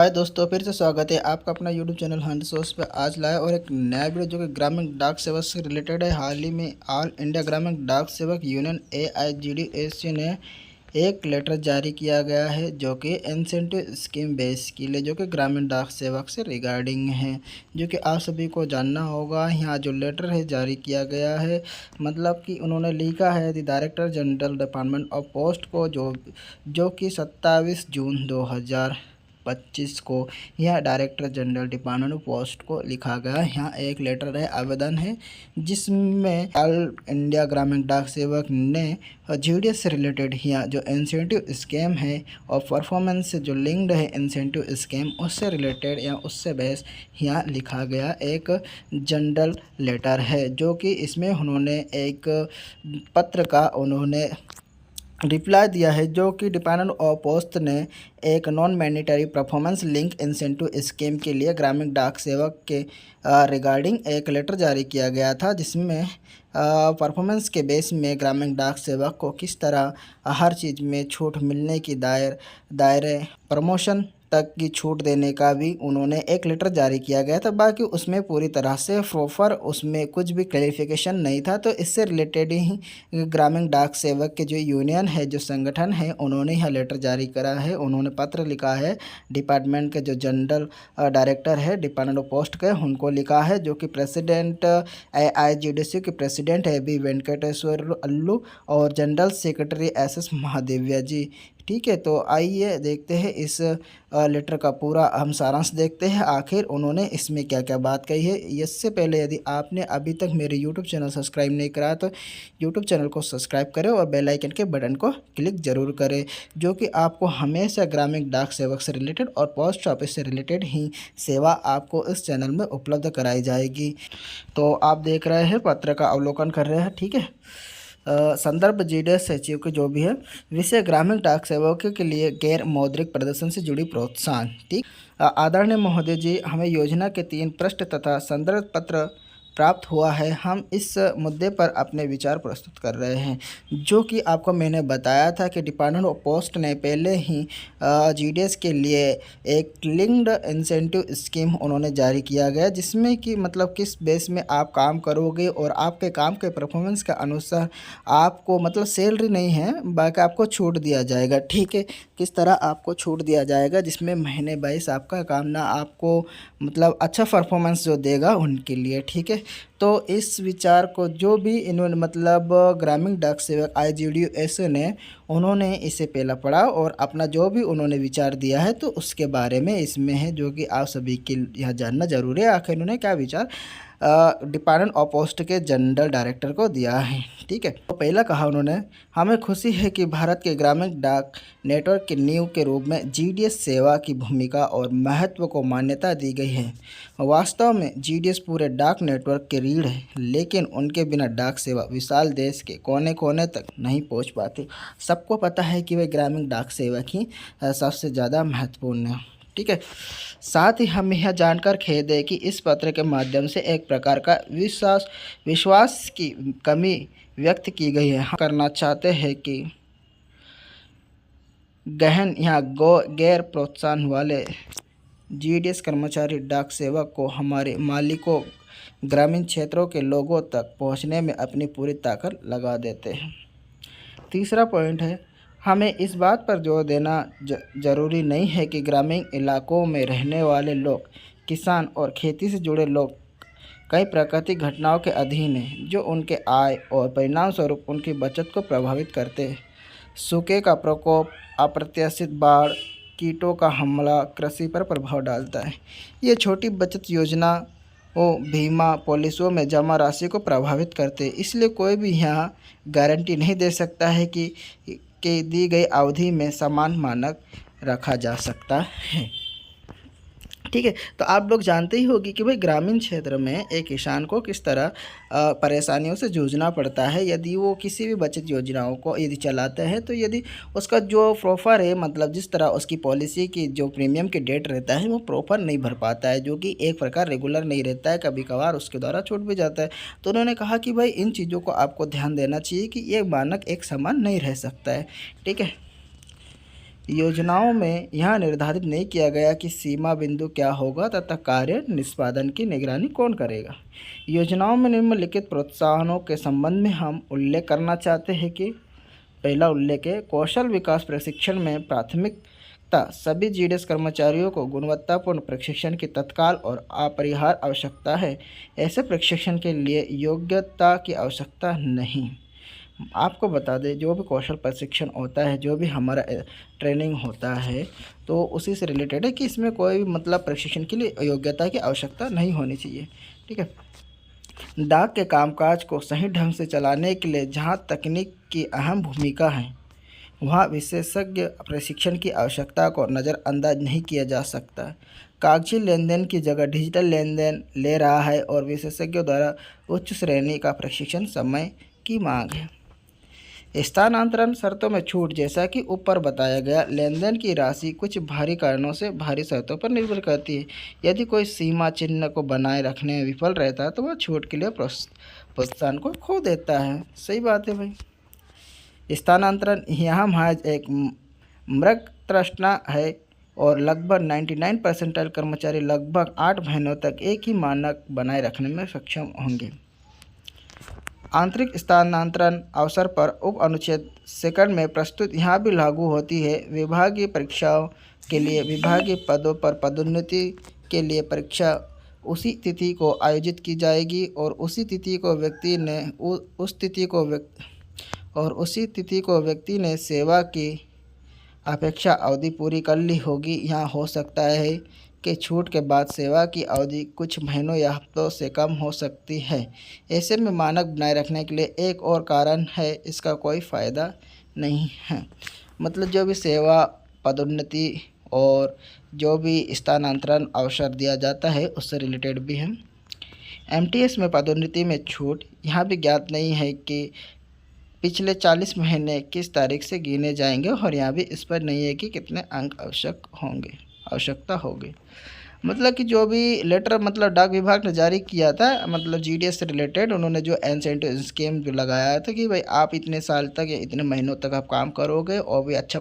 हाय दोस्तों, फिर से स्वागत है आपका अपना यूट्यूब चैनल हंड सोर्स पे। आज लाया और एक नया वीडियो जो कि ग्रामीण डाक सेवक से रिलेटेड है। हाल ही में ऑल इंडिया ग्रामीण डाक सेवक यूनियन AIGDAC ने एक लेटर जारी किया गया है जो कि इंसेंटिव स्कीम बेस के लिए जो कि ग्रामीण डाक सेवक से रिगार्डिंग है, जो कि आप सभी को जानना होगा। यहाँ जो लेटर है जारी किया गया है, मतलब कि उन्होंने लिखा है the director general department of post को, जो कि 27 जून 2025 को यह director general department of post को लिखा गया। यहाँ एक लेटर है, आवेदन है, जिसमें ऑल इंडिया ग्रामीण डाक सेवक ने GDS से रिलेटेड यहाँ जो इंसेंटिव स्कीम है और परफॉर्मेंस से जो लिंक्ड है इंसेंटिव स्कीम, उससे रिलेटेड या उससे बेस यहाँ लिखा गया एक जनरल लेटर है, जो कि इसमें उन्होंने एक पत्र का उन्होंने रिप्लाई दिया है, जो कि डिपार्टमेंट ऑफ पोस्ट ने एक non mandatory performance link incentive scheme के लिए ग्रामीण डाक सेवक के रिगार्डिंग एक लेटर जारी किया गया था, जिसमें परफॉर्मेंस के बेस में ग्रामीण डाक सेवक को किस तरह हर चीज़ में छूट मिलने की दायरे प्रमोशन तक की छूट देने का भी उन्होंने एक लेटर जारी किया गया था। बाकी उसमें पूरी तरह से प्रॉपर उसमें कुछ भी क्लैरिफिकेशन नहीं था। तो इससे रिलेटेड ही ग्रामीण डाक सेवक के जो यूनियन है, जो संगठन है, उन्होंने यह लेटर जारी करा है। उन्होंने पत्र लिखा है डिपार्टमेंट के जो जनरल डायरेक्टर है डिपार्टमेंट ऑफ पोस्ट के, उनको लिखा है, जो कि प्रेसिडेंट AIGDC के प्रेसिडेंट है B वेंकटेश्वर अल्लू और जनरल सेक्रेटरी SS महादेव्या जी। ठीक है, तो आइए देखते हैं इस लेटर का पूरा हम सारांश देखते हैं, आखिर उन्होंने इसमें क्या क्या बात कही है। इससे पहले यदि आपने अभी तक मेरे यूट्यूब चैनल सब्सक्राइब नहीं करा तो यूट्यूब चैनल को सब्सक्राइब करें और बेल आइकन के बटन को क्लिक ज़रूर करें, जो कि आपको हमेशा ग्रामीण डाक सेवक से रिलेटेड और पोस्ट ऑफिस से रिलेटेड ही सेवा आपको इस चैनल में उपलब्ध कराई जाएगी। तो आप देख रहे हैं, पत्र का अवलोकन कर रहे हैं। ठीक है, संदर्भ GDS सचिव के जो भी है, विषय ग्रामीण डाक सेवकों के लिए गैर मौद्रिक प्रदर्शन से जुड़ी प्रोत्साहन। ठीक, आदरणीय महोदय जी, हमें योजना के 3 पृष्ठ तथा संदर्भ पत्र प्राप्त हुआ है। हम इस मुद्दे पर अपने विचार प्रस्तुत कर रहे हैं। जो कि आपको मैंने बताया था कि डिपार्टमेंट ऑफ पोस्ट ने पहले ही GDS के लिए एक लिंक्ड इंसेंटिव स्कीम उन्होंने जारी किया गया, जिसमें कि मतलब किस बेस में आप काम करोगे और आपके काम के परफॉर्मेंस के अनुसार आपको मतलब सैलरी नहीं है, बाकी आपको छूट दिया जाएगा। ठीक है, किस तरह आपको छूट दिया जाएगा, जिसमें महीने बाईस आपका काम ना आपको मतलब अच्छा परफॉर्मेंस जो देगा उनके लिए। ठीक है, तो इस विचार को जो भी इन्होंने मतलब ग्रामीण डाक सेवक IGDAC ने उन्होंने इसे पहला पढ़ा और अपना जो भी उन्होंने विचार दिया है तो उसके बारे में इसमें है, जो कि आप सभी के यहाँ जानना जरूरी है आखिर उन्होंने क्या विचार डिपार्टमेंट ऑफ पोस्ट के जनरल डायरेक्टर को दिया है। ठीक है, तो पहला कहा उन्होंने, हमें खुशी है कि भारत के ग्रामीण डाक नेटवर्क की नींव के रूप में GDS सेवा की भूमिका और महत्व को मान्यता दी गई है। वास्तव में GDS पूरे डाक नेटवर्क की रीढ़ है, लेकिन उनके बिना डाक सेवा विशाल देश के कोने कोने तक नहीं पहुंच पाती। सबको पता है कि वे ग्रामीण डाक सेवक ही सबसे ज़्यादा महत्वपूर्ण है। ठीक है, साथ ही हमें यह जानकर खेद है कि इस पत्र के माध्यम से एक प्रकार का विश्वास की कमी व्यक्त की गई है। हम करना चाहते हैं कि गहन यहाँ गैर प्रोत्साहन वाले GDS कर्मचारी डाक सेवक को हमारे मालिकों ग्रामीण क्षेत्रों के लोगों तक पहुँचने में अपनी पूरी ताकत लगा देते हैं। तीसरा पॉइंट है, हमें इस बात पर जोर देना जरूरी नहीं है कि ग्रामीण इलाकों में रहने वाले लोग, किसान और खेती से जुड़े लोग कई प्राकृतिक घटनाओं के अधीन हैं, जो उनके आय और परिणाम स्वरूप उनकी बचत को प्रभावित करते हैं। सूखे का प्रकोप, अप्रत्याशित बाढ़, कीटों का हमला कृषि पर प्रभाव डालता है। ये छोटी बचत योजना बीमा पॉलिसियों में जमा राशि को प्रभावित करते हैं। इसलिए कोई भी यहाँ गारंटी नहीं दे सकता है कि दी गई अवधि में समान मानक रखा जा सकता है। ठीक है, तो आप लोग जानते ही होगी कि भाई ग्रामीण क्षेत्र में एक किसान को किस तरह परेशानियों से जूझना पड़ता है यदि वो किसी भी बचत योजनाओं को यदि चलाते हैं। तो यदि उसका जो प्रॉपर है, मतलब जिस तरह उसकी पॉलिसी की जो प्रीमियम की डेट रहता है वो प्रॉपर नहीं भर पाता है, जो कि एक प्रकार रेगुलर नहीं रहता है, कभी कभार उसके द्वारा छूट भी जाता है। तो उन्होंने कहा कि भाई इन चीज़ों को आपको ध्यान देना चाहिए कि ये मानक एक समान नहीं रह सकता है। ठीक है, योजनाओं में यह निर्धारित नहीं किया गया कि सीमा बिंदु क्या होगा तथा कार्य निष्पादन की निगरानी कौन करेगा। योजनाओं में निम्नलिखित प्रोत्साहनों के संबंध में हम उल्लेख करना चाहते हैं कि पहला उल्लेख है, कौशल विकास प्रशिक्षण में प्राथमिकता सभी जीडीएस कर्मचारियों को गुणवत्तापूर्ण प्रशिक्षण की तत्काल और अपरिहार्य आवश्यकता है। ऐसे प्रशिक्षण के लिए योग्यता की आवश्यकता नहीं। आपको बता दें, जो भी कौशल प्रशिक्षण होता है, जो भी हमारा ट्रेनिंग होता है, तो उसी से रिलेटेड है कि इसमें कोई भी मतलब प्रशिक्षण के लिए योग्यता की आवश्यकता नहीं होनी चाहिए। ठीक है। डाक के कामकाज को सही ढंग से चलाने के लिए जहां तकनीक की अहम भूमिका है, वहाँ विशेषज्ञ प्रशिक्षण की आवश्यकता को नज़रअंदाज नहीं किया जा सकता। कागजी लेन देन की जगह डिजिटल लेन देन ले रहा है और विशेषज्ञों द्वारा उच्च श्रेणी का प्रशिक्षण समय की मांग है। स्थानांतरण शर्तों में छूट, जैसा कि ऊपर बताया गया, लेन देन की राशि कुछ बाहरी कारणों से बाहरी शर्तों पर निर्भर करती है। यदि कोई सीमा चिन्ह को बनाए रखने में विफल रहता है तो वह छूट के लिए प्रोत्साहन को खो देता है। सही बात है भाई। स्थानांतरण यहाँ महज एक मृग तृष्णा है और लगभग 99% कर्मचारी लगभग 8 महीनों तक एक ही मानक बनाए रखने में सक्षम होंगे। आंतरिक स्थानांतरण अवसर पर उप अनुच्छेद 2 में प्रस्तुत यहाँ भी लागू होती है। विभागीय परीक्षाओं के लिए विभागीय पदों पर पदोन्नति के लिए परीक्षा उसी तिथि को आयोजित की जाएगी और उसी तिथि को व्यक्ति ने सेवा की अपेक्षा अवधि पूरी कर ली होगी। यहाँ हो सकता है कि छूट के बाद सेवा की अवधि कुछ महीनों या हफ्तों से कम हो सकती है। ऐसे में मानक बनाए रखने के लिए एक और कारण है, इसका कोई फ़ायदा नहीं है। मतलब जो भी सेवा, पदोन्नति और जो भी स्थानांतरण अवसर दिया जाता है उससे रिलेटेड भी है। एमटीएस में पदोन्नति में छूट यहाँ भी ज्ञात नहीं है कि पिछले 40 महीने किस तारीख से गिने जाएंगे और यहाँ भी इस पर नहीं है कि कितने अंक आवश्यकता होगी। मतलब कि जो भी लेटर मतलब डाक विभाग ने जारी किया था, मतलब जीडीएस से रिलेटेड, उन्होंने जो इंसेंटिव स्कीम जो लगाया था कि भाई आप इतने साल तक या इतने महीनों तक आप काम करोगे और भी अच्छा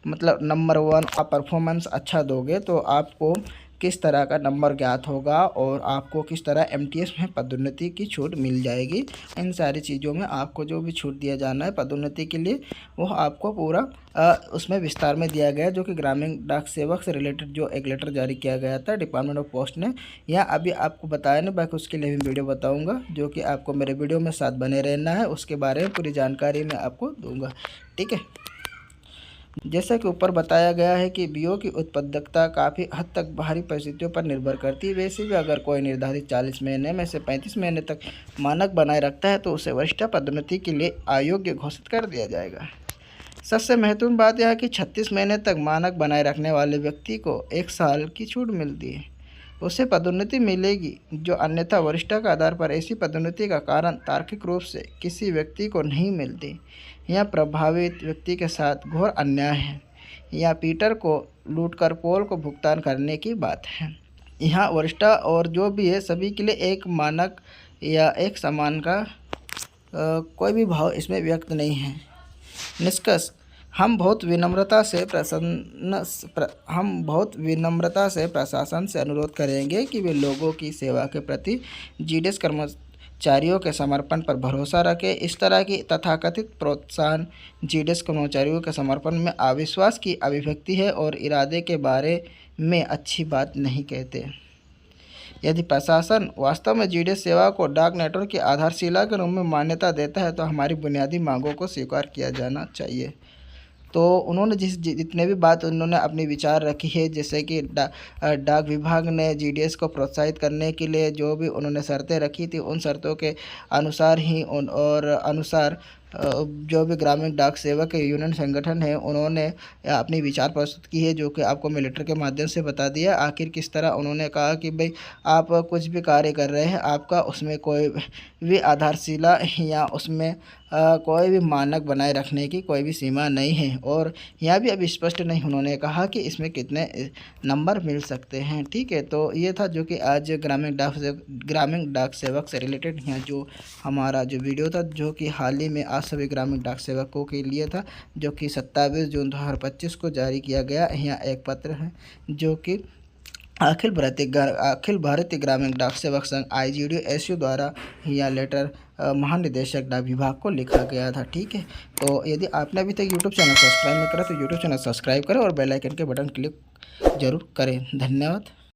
मतलब नंबर 1 आप परफॉर्मेंस अच्छा दोगे तो आपको किस तरह का नंबर ज्ञात होगा और आपको किस तरह एमटीएस में पदोन्नति की छूट मिल जाएगी। इन सारी चीज़ों में आपको जो भी छूट दिया जाना है पदोन्नति के लिए, वो आपको पूरा उसमें विस्तार में दिया गया, जो कि ग्रामीण डाक सेवक से रिलेटेड जो एक लेटर जारी किया गया था डिपार्टमेंट ऑफ पोस्ट ने। यह अभी आपको बताया नहीं, बाकी उसके लिए भी वीडियो बताऊँगा, जो कि आपको मेरे वीडियो में साथ बने रहना है। उसके बारे में पूरी जानकारी मैं आपको दूँगा। ठीक है। जैसा कि ऊपर बताया गया है कि बीओ की उत्पादकता काफ़ी हद तक बाहरी परिस्थितियों पर निर्भर करती है। वैसे भी अगर कोई निर्धारित 40 महीने में से 35 महीने तक मानक बनाए रखता है तो उसे वरिष्ठ पदोन्नति के लिए अयोग्य घोषित कर दिया जाएगा। सबसे महत्वपूर्ण बात यह है कि 36 महीने तक मानक बनाए रखने वाले व्यक्ति को 1 साल की छूट मिलती है, उसे पदोन्नति मिलेगी, जो अन्यथा वरिष्ठता के आधार पर ऐसी पदोन्नति का कारण तार्किक रूप से किसी व्यक्ति को नहीं मिलती। यह प्रभावित व्यक्ति के साथ घोर अन्याय है। यह पीटर को लूटकर पॉल को भुगतान करने की बात है। यहाँ वरिष्ठता और जो भी है सभी के लिए एक मानक या एक समान का कोई भी भाव इसमें व्यक्त नहीं है। निष्कर्ष, हम बहुत विनम्रता से प्रशासन से अनुरोध करेंगे कि वे लोगों की सेवा के प्रति जीडीएस कर्मचारियों के समर्पण पर भरोसा रखें। इस तरह की तथाकथित प्रोत्साहन जीडीएस कर्मचारियों के समर्पण में अविश्वास की अभिव्यक्ति है और इरादे के बारे में अच्छी बात नहीं कहते। यदि प्रशासन वास्तव में जीडीएस सेवा को डाक नेटवर्क की आधारशिला के रूप में मान्यता देता है तो हमारी बुनियादी मांगों को स्वीकार किया जाना चाहिए। तो उन्होंने जितने भी बात उन्होंने अपनी विचार रखी है, जैसे कि डाक विभाग ने जीडीएस को प्रोत्साहित करने के लिए जो भी उन्होंने शर्तें रखी थी, उन शर्तों के अनुसार ही अनुसार जो भी ग्रामीण डाक सेवक यूनियन संगठन है उन्होंने अपनी विचार प्रस्तुत की है, जो कि आपको मैं लेटर के माध्यम से बता दिया। आखिर किस तरह उन्होंने कहा कि भाई आप कुछ भी कार्य कर रहे हैं, आपका उसमें कोई भी आधारशिला या उसमें कोई भी मानक बनाए रखने की कोई भी सीमा नहीं है। और यह भी अब स्पष्ट नहीं उन्होंने कहा कि इसमें कितने नंबर मिल सकते हैं। ठीक है, तो ये था जो कि आज ग्रामीण डाक सेवक से रिलेटेड यहाँ जो हमारा जो वीडियो था, जो कि हाल ही में आज सभी ग्रामीण डाक सेवकों के लिए था, जो कि 27 जून 2025 को जारी किया गया। यहाँ एक पत्र है जो कि अखिल भारतीय ग्रामीण डाक सेवक संघ IGDSU द्वारा यह लेटर महानिदेशक डाक विभाग को लिखा गया था। ठीक है, तो यदि आपने अभी तक यूट्यूब चैनल सब्सक्राइब नहीं करा तो यूट्यूब चैनल सब्सक्राइब करें और बेल आइकन के बटन क्लिक जरूर करें। धन्यवाद।